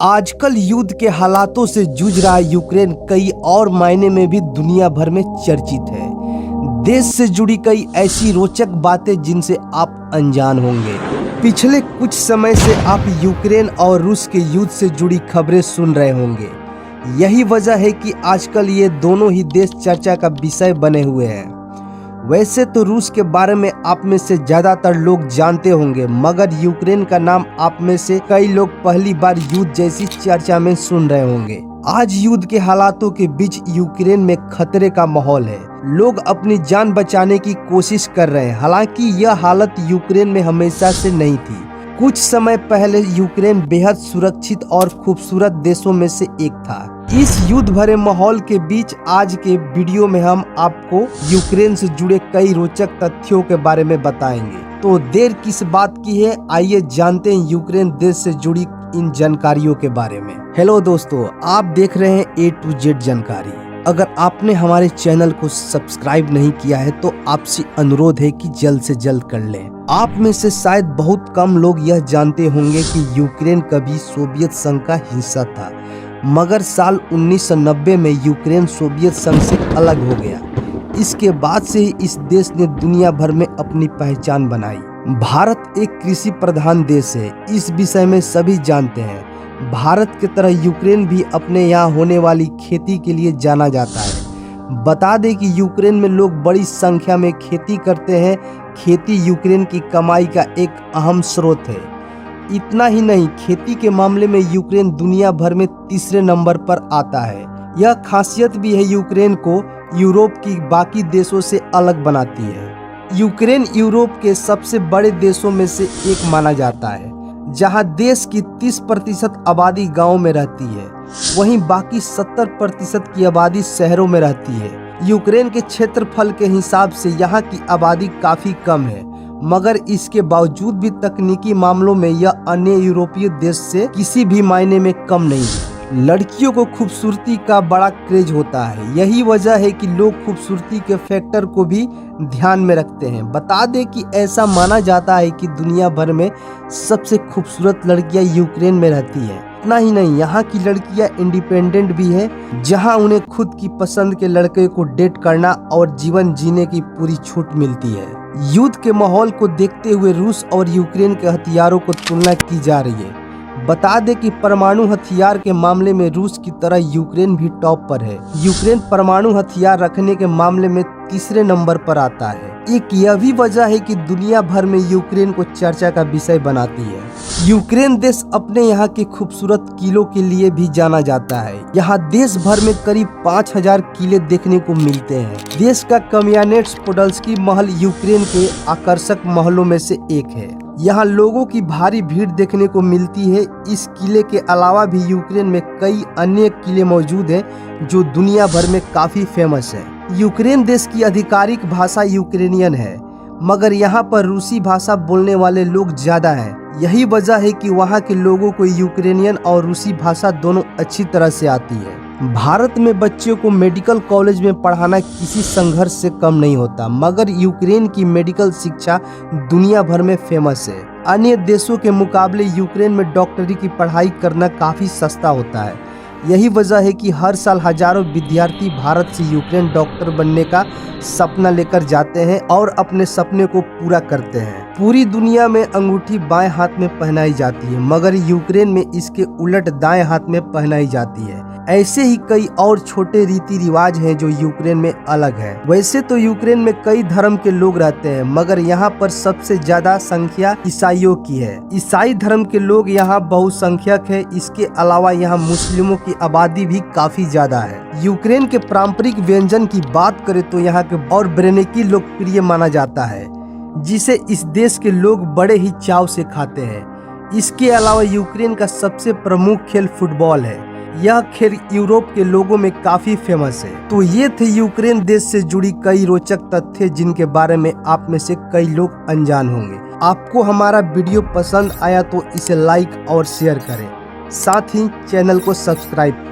आजकल युद्ध के हालातों से जूझ रहा यूक्रेन कई और मायने में भी दुनिया भर में चर्चित है। देश से जुड़ी कई ऐसी रोचक बातें जिनसे आप अनजान होंगे। पिछले कुछ समय से आप यूक्रेन और रूस के युद्ध से जुड़ी खबरें सुन रहे होंगे। यही वजह है कि आजकल ये दोनों ही देश चर्चा का विषय बने हुए हैं। वैसे तो रूस के बारे में आप में से ज्यादातर लोग जानते होंगे, मगर यूक्रेन का नाम आप में से कई लोग पहली बार युद्ध जैसी चर्चा में सुन रहे होंगे। आज युद्ध के हालातों के बीच यूक्रेन में खतरे का माहौल है। लोग अपनी जान बचाने की कोशिश कर रहे हैं। हालांकि यह हालत यूक्रेन में हमेशा से नहीं थी। कुछ समय पहले यूक्रेन बेहद सुरक्षित और खूबसूरत देशों में से एक था। इस युद्ध भरे माहौल के बीच आज के वीडियो में हम आपको यूक्रेन से जुड़े कई रोचक तथ्यों के बारे में बताएंगे। तो देर किस बात की है, आइए जानते हैं यूक्रेन देश से जुड़ी इन जानकारियों के बारे में। हेलो दोस्तों, आप देख रहे हैं A to Z जानकारी। अगर आपने हमारे चैनल को सब्सक्राइब नहीं किया है तो आपसे अनुरोध है कि जल्द से जल्द कर लें। आप में से शायद बहुत कम लोग यह जानते होंगे कि यूक्रेन कभी सोवियत संघ का हिस्सा था, मगर साल 1990 में यूक्रेन सोवियत संघ से अलग हो गया। इसके बाद से ही इस देश ने दुनिया भर में अपनी पहचान बनाई। भारत एक कृषि प्रधान देश है, इस विषय में सभी जानते हैं। भारत की तरह यूक्रेन भी अपने यहाँ होने वाली खेती के लिए जाना जाता है। बता दें कि यूक्रेन में लोग बड़ी संख्या में खेती करते हैं। खेती यूक्रेन की कमाई का एक अहम स्रोत है। इतना ही नहीं, खेती के मामले में यूक्रेन दुनिया भर में तीसरे नंबर पर आता है। यह खासियत भी है यूक्रेन को यूरोप की बाकी देशों से अलग बनाती है। यूक्रेन यूरोप के सबसे बड़े देशों में से एक माना जाता है, जहां देश की 30% आबादी गांव में रहती है, वहीं बाकी 70% की आबादी शहरों में रहती है। यूक्रेन के क्षेत्रफल के हिसाब से यहाँ की आबादी काफी कम है, मगर इसके बावजूद भी तकनीकी मामलों में यह अन्य यूरोपीय देश से किसी भी मायने में कम नहीं है। लड़कियों को खूबसूरती का बड़ा क्रेज होता है। यही वजह है कि लोग खूबसूरती के फैक्टर को भी ध्यान में रखते हैं। बता दें कि ऐसा माना जाता है कि दुनिया भर में सबसे खूबसूरत लड़कियां यूक्रेन में रहती हैं। इतना ही नहीं, यहाँ की लड़कियां इंडिपेंडेंट भी हैं, जहां उन्हें खुद की पसंद के लड़के को डेट करना और जीवन जीने की पूरी छूट मिलती है। युद्ध के माहौल को देखते हुए रूस और यूक्रेन के हथियारों को तुलना की जा रही है। बता दें कि परमाणु हथियार के मामले में रूस की तरह यूक्रेन भी टॉप पर है। यूक्रेन परमाणु हथियार रखने के मामले में तीसरे नंबर पर आता है। एक यह भी वजह है कि दुनिया भर में यूक्रेन को चर्चा का विषय बनाती है। यूक्रेन देश अपने यहाँ के खूबसूरत किलों के लिए भी जाना जाता है। यहाँ देश भर में करीब 5000 किले देखने को मिलते हैं। देश का कमियानेट्स पोडल्स्की महल यूक्रेन के आकर्षक महलों में से एक है। यहाँ लोगों की भारी भीड़ देखने को मिलती है। इस किले के अलावा भी यूक्रेन में कई अन्य किले मौजूद हैं जो दुनिया भर में काफी फेमस है। यूक्रेन देश की आधिकारिक भाषा यूक्रेनियन है, मगर यहाँ पर रूसी भाषा बोलने वाले लोग ज्यादा हैं। यही वजह है कि वहाँ के लोगों को यूक्रेनियन और रूसी भाषा दोनों अच्छी तरह से आती है। भारत में बच्चों को मेडिकल कॉलेज में पढ़ाना किसी संघर्ष से कम नहीं होता, मगर यूक्रेन की मेडिकल शिक्षा दुनिया भर में फेमस है। अन्य देशों के मुकाबले यूक्रेन में डॉक्टरी की पढ़ाई करना काफी सस्ता होता है। यही वजह है कि हर साल हजारों विद्यार्थी भारत से यूक्रेन डॉक्टर बनने का सपना लेकर जाते हैं और अपने सपने को पूरा करते हैं। पूरी दुनिया में अंगूठी बाएं हाथ में पहनाई जाती है, मगर यूक्रेन में इसके उलट दाएं हाथ में पहनाई जाती है। ऐसे ही कई और छोटे रीति रिवाज हैं जो यूक्रेन में अलग है। वैसे तो यूक्रेन में कई धर्म के लोग रहते हैं, मगर यहाँ पर सबसे ज्यादा संख्या ईसाइयों की है। ईसाई धर्म के लोग यहाँ बहुसंख्यक है। इसके अलावा यहाँ मुस्लिमों की आबादी भी काफी ज्यादा है। यूक्रेन के पारंपरिक व्यंजन की बात करें तो यहाँ के और ब्रेनेकी लोकप्रिय माना जाता है, जिसे इस देश के लोग बड़े ही चाव से खाते हैं। इसके अलावा यूक्रेन का सबसे प्रमुख खेल फुटबॉल है। यह खेल यूरोप के लोगों में काफी फेमस है। तो ये थे यूक्रेन देश से जुड़ी कई रोचक तथ्य जिनके बारे में आप में से कई लोग अनजान होंगे। आपको हमारा वीडियो पसंद आया तो इसे लाइक और शेयर करें, साथ ही चैनल को सब्सक्राइब